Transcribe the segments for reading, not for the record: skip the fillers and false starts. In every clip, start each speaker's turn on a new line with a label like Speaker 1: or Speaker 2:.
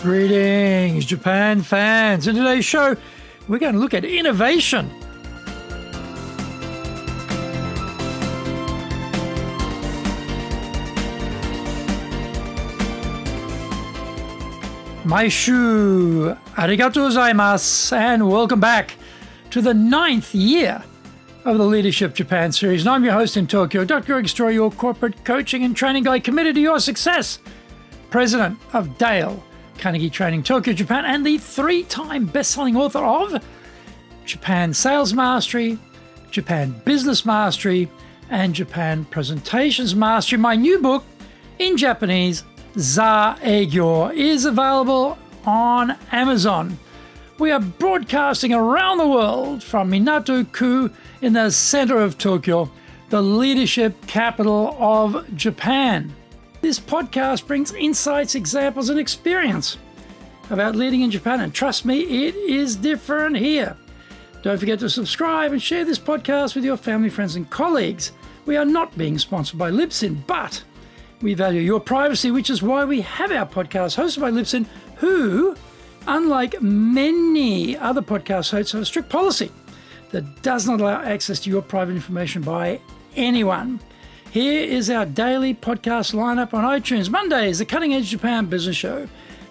Speaker 1: Greetings, Japan fans. In today's show, we're going to look at innovation. Maishu, arigatou gozaimasu, and welcome back to the 9th year of the Leadership Japan series. And I'm your host in Tokyo, Dr. Greg Story, your corporate coaching and training guy committed to your success, president of Dale Carnegie Training Tokyo, Japan, and the 3-time best-selling author of Japan Sales Mastery, Japan Business Mastery, and Japan Presentations Mastery. My new book in Japanese, Za Eigyo, is available on Amazon. We are broadcasting around the world from Minato-ku in the center of Tokyo, the leadership capital of Japan. This podcast brings insights, examples, and experience about leading in Japan. And trust me, it is different here. Don't forget to subscribe and share this podcast with your family, friends, and colleagues. We are not being sponsored by Libsyn, but we value your privacy, which is why we have our podcast hosted by Libsyn, who, unlike many other podcast hosts, have a strict policy that does not allow access to your private information by anyone. Here is our daily podcast lineup on iTunes. Mondays, the Cutting Edge Japan Business Show.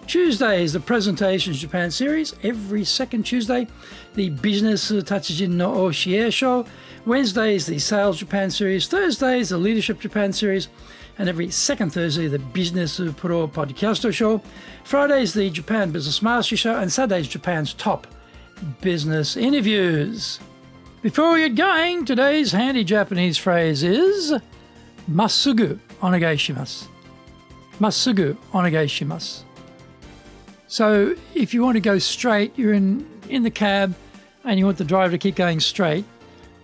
Speaker 1: Tuesdays, the Presentations Japan series. Every second Tuesday, the Business Tatsujin no Oshie Show. Wednesdays, the Sales Japan series. Thursdays, the Leadership Japan series. And every second Thursday, the Business Pro Podcast Show. Fridays, the Japan Business Mastery Show. And Saturdays, Japan's top business interviews. Before we get going, today's handy Japanese phrase is Massugu onegai shimasu. Massugu onegai shimasu. So if you want to go straight, you're in the cab and you want the driver to keep going straight,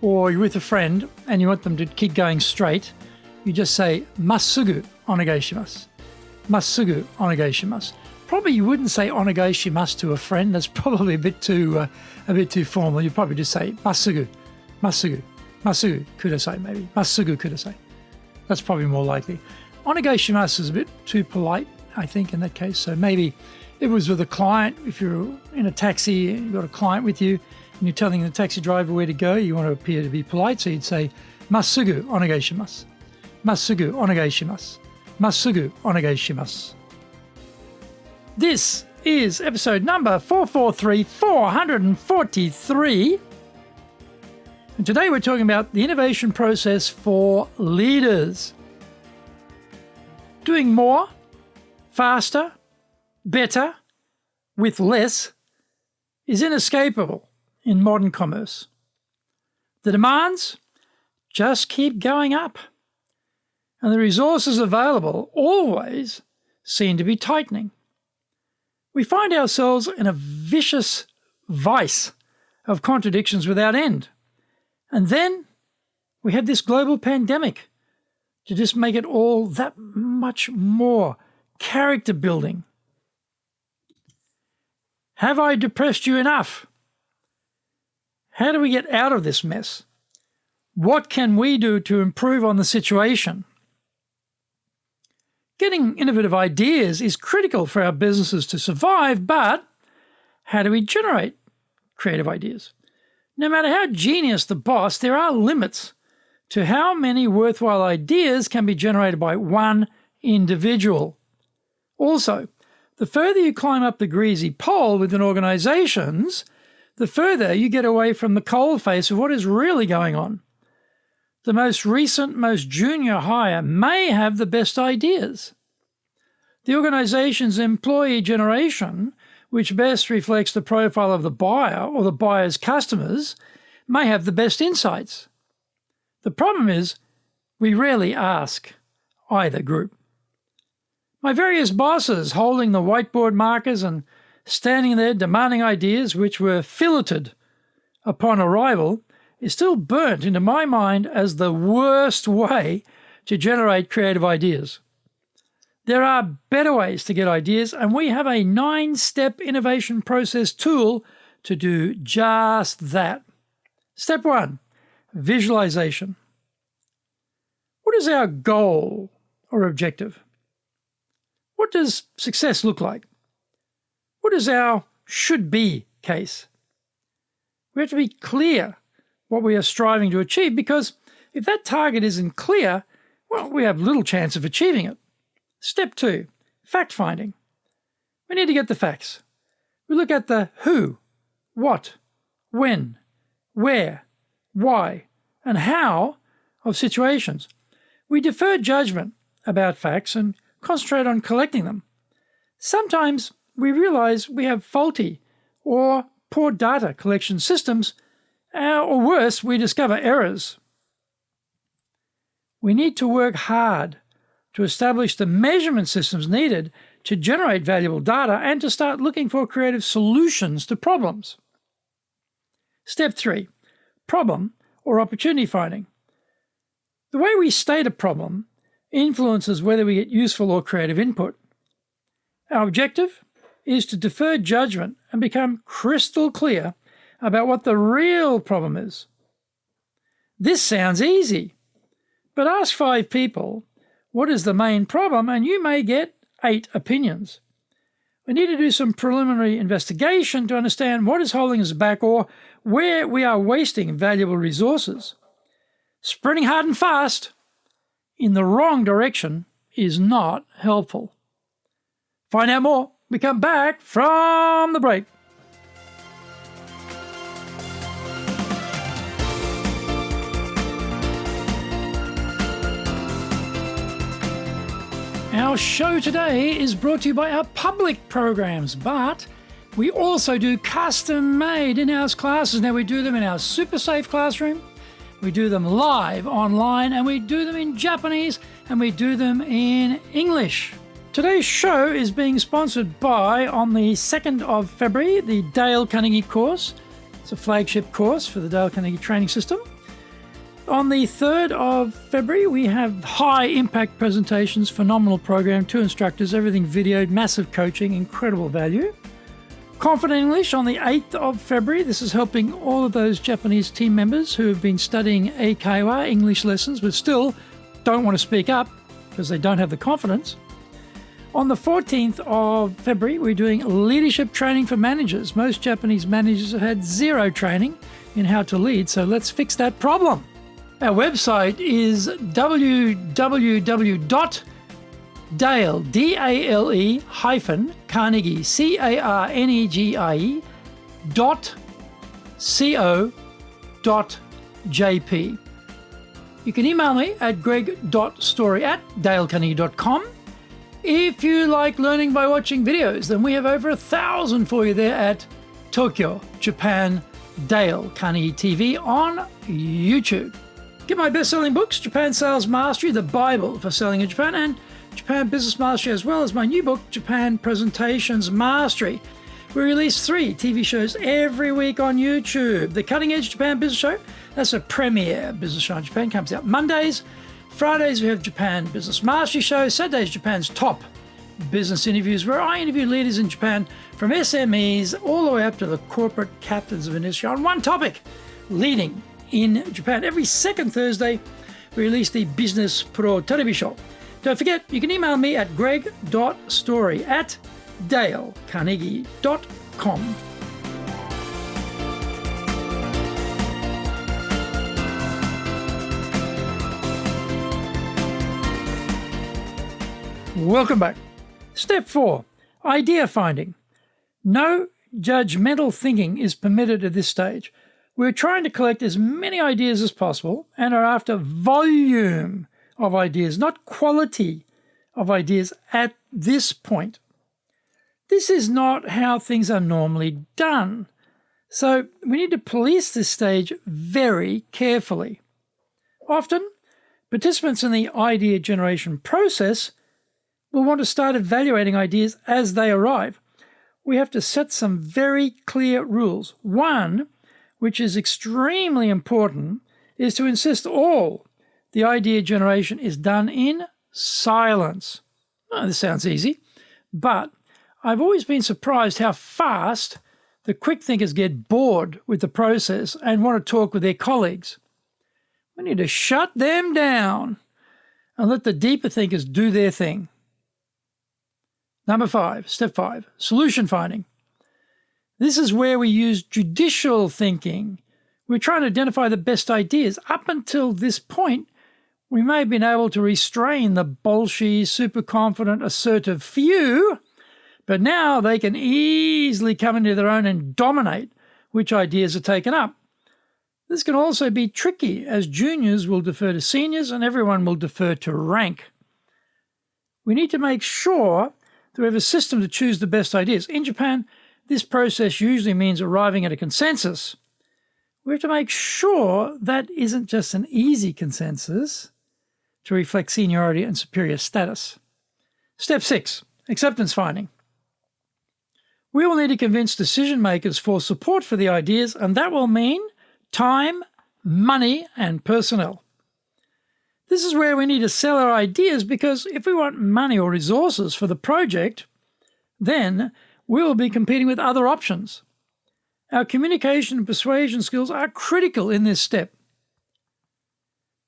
Speaker 1: or you're with a friend and you want them to keep going straight, you just say Massugu onegai shimasu. Massugu onegai shimasu. Probably you wouldn't say onegai shimasu to a friend. That's probably a bit too formal. You'd probably just say Massugu, Massugu, Massugu kudasai maybe. Massugu kudasai. That's probably more likely. Onegai shimasu is a bit too polite, I think, in that case. So maybe if it was with a client, if you're in a taxi, you've got a client with you, and you're telling the taxi driver where to go, you want to appear to be polite, so you'd say, Massugu onegai shimasu. Massugu onegai shimasu. Massugu onegai shimasu. This is episode number 443. And today we're talking about the innovation process for leaders. Doing more, faster, better, with less is inescapable in modern commerce. The demands just keep going up, and the resources available always seem to be tightening. We find ourselves in a vicious vice of contradictions without end. And then we have this global pandemic to just make it all that much more character building. Have I depressed you enough? How do we get out of this mess? What can we do to improve on the situation? Getting innovative ideas is critical for our businesses to survive, but how do we generate creative ideas? No matter how genius the boss, there are limits to how many worthwhile ideas can be generated by one individual. Also, the further you climb up the greasy pole within organizations, the further you get away from the coalface of what is really going on. The most recent, most junior hire may have the best ideas. The organization's employee generation, which best reflects the profile of the buyer or the buyer's customers, may have the best insights. The problem is, we rarely ask either group. My various bosses holding the whiteboard markers and standing there demanding ideas which were filleted upon arrival is still burnt into my mind as the worst way to generate creative ideas. There are better ways to get ideas, and we have a 9-step innovation process tool to do just that. Step 1, visualization. What is our goal or objective? What does success look like? What is our should-be case? We have to be clear what we are striving to achieve, because if that target isn't clear, well, we have little chance of achieving it. Step 2, fact-finding. We need to get the facts. We look at the who, what, when, where, why, and how of situations. We defer judgment about facts and concentrate on collecting them. Sometimes we realize we have faulty or poor data collection systems, or worse, we discover errors. We need to work hard to establish the measurement systems needed to generate valuable data and to start looking for creative solutions to problems. Step 3, problem or opportunity finding. The way we state a problem influences whether we get useful or creative input. Our objective is to defer judgment and become crystal clear about what the real problem is. This sounds easy, but ask 5 people what is the main problem and you may get 8 opinions. We need to do some preliminary investigation to understand what is holding us back or where we are wasting valuable resources. Sprinting hard and fast in the wrong direction is not helpful. Find out more. We come back from the break. Our show today is brought to you by our public programs, but we also do custom-made in-house classes. Now, we do them in our super safe classroom, we do them live online, and we do them in Japanese, and we do them in English. Today's show is being sponsored by, on the 2nd of February, the Dale Carnegie course. It's a flagship course for the Dale Carnegie training system. On the 3rd of February, we have high-impact presentations, phenomenal program, 2 instructors, everything videoed, massive coaching, incredible value. Confident English on the 8th of February. This is helping all of those Japanese team members who have been studying Eikaiwa, English lessons, but still don't want to speak up because they don't have the confidence. On the 14th of February, we're doing leadership training for managers. Most Japanese managers have had 0 training in how to lead, so let's fix that problem. Our website is www.dale-carnegie, carnegie.co.jp. You can email me at greg.story@dalecarnegie.com. If you like learning by watching videos, then we have over 1,000 for you there at Tokyo, Japan, Dale Carnegie TV on YouTube. Get my best-selling books, Japan Sales Mastery, the Bible for selling in Japan, and Japan Business Mastery, as well as my new book, Japan Presentations Mastery. We release 3 TV shows every week on YouTube. The Cutting Edge Japan Business Show, that's a premier business show in Japan, comes out Mondays. Fridays, we have Japan Business Mastery Show. Saturdays, Japan's top business interviews, where I interview leaders in Japan from SMEs all the way up to the corporate captains of industry on one topic, leading in Japan. Every second Thursday, we release the Business Pro Television Show. Don't forget, you can email me at greg.story@dalecarnegie.com. Welcome back. Step 4, idea finding. No judgmental thinking is permitted at this stage. We're trying to collect as many ideas as possible and are after volume of ideas, not quality of ideas at this point. This is not how things are normally done. So we need to police this stage very carefully. Often, participants in the idea generation process will want to start evaluating ideas as they arrive. We have to set some very clear rules. One, which is extremely important, is to insist all the idea generation is done in silence. Oh, this sounds easy, but I've always been surprised how fast the quick thinkers get bored with the process and want to talk with their colleagues. We need to shut them down and let the deeper thinkers do their thing. Number 5, step 5, solution finding. This is where we use judicial thinking. We're trying to identify the best ideas. Up until this point, we may have been able to restrain the bolshy, super confident, assertive few, but now they can easily come into their own and dominate which ideas are taken up. This can also be tricky, as juniors will defer to seniors and everyone will defer to rank. We need to make sure that we have a system to choose the best ideas. In Japan, this process usually means arriving at a consensus. We have to make sure that isn't just an easy consensus to reflect seniority and superior status. Step 6, acceptance finding. We will need to convince decision makers for support for the ideas, and that will mean time, money, and personnel. This is where we need to sell our ideas, because if we want money or resources for the project, then we will be competing with other options. Our communication and persuasion skills are critical in this step.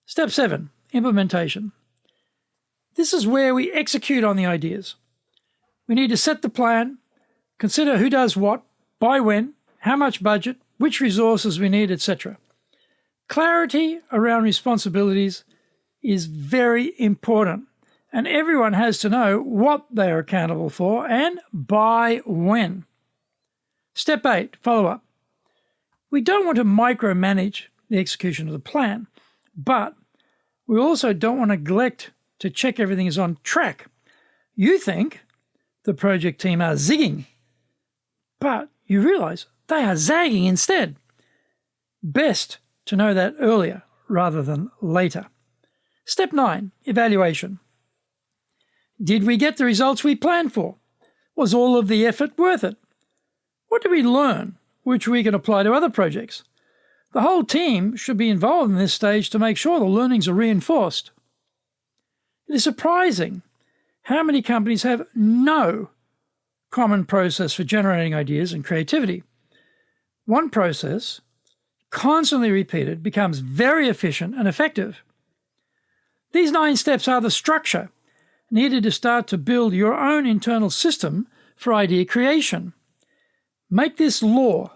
Speaker 1: Step 7, implementation. This is where we execute on the ideas. We need to set the plan, consider who does what, by when, how much budget, which resources we need, etc. Clarity around responsibilities is very important, and everyone has to know what they are accountable for and by when. Step 8, follow-up. We don't want to micromanage the execution of the plan, but we also don't want to neglect to check everything is on track. You think the project team are zigging, but you realize they are zagging instead. Best to know that earlier rather than later. Step 9, evaluation. Did we get the results we planned for? Was all of the effort worth it? What did we learn, which we can apply to other projects? The whole team should be involved in this stage to make sure the learnings are reinforced. It is surprising how many companies have no common process for generating ideas and creativity. One process, constantly repeated, becomes very efficient and effective. These 9 steps are the structure needed to start to build your own internal system for idea creation. Make this law,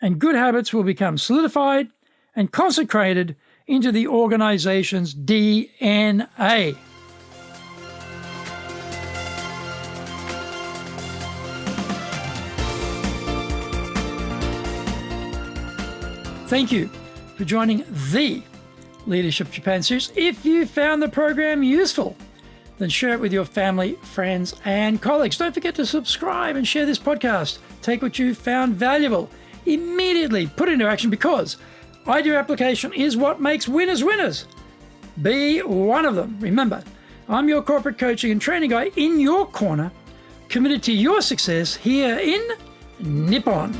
Speaker 1: and good habits will become solidified and consecrated into the organization's DNA. Thank you for joining the Leadership Japan series. If you found the program useful, then share it with your family, friends, and colleagues. Don't forget to subscribe and share this podcast. Take what you found valuable, immediately put into action, because idea application is what makes winners winners. Be one of them. Remember, I'm your corporate coaching and training guy in your corner, committed to your success here in Nippon.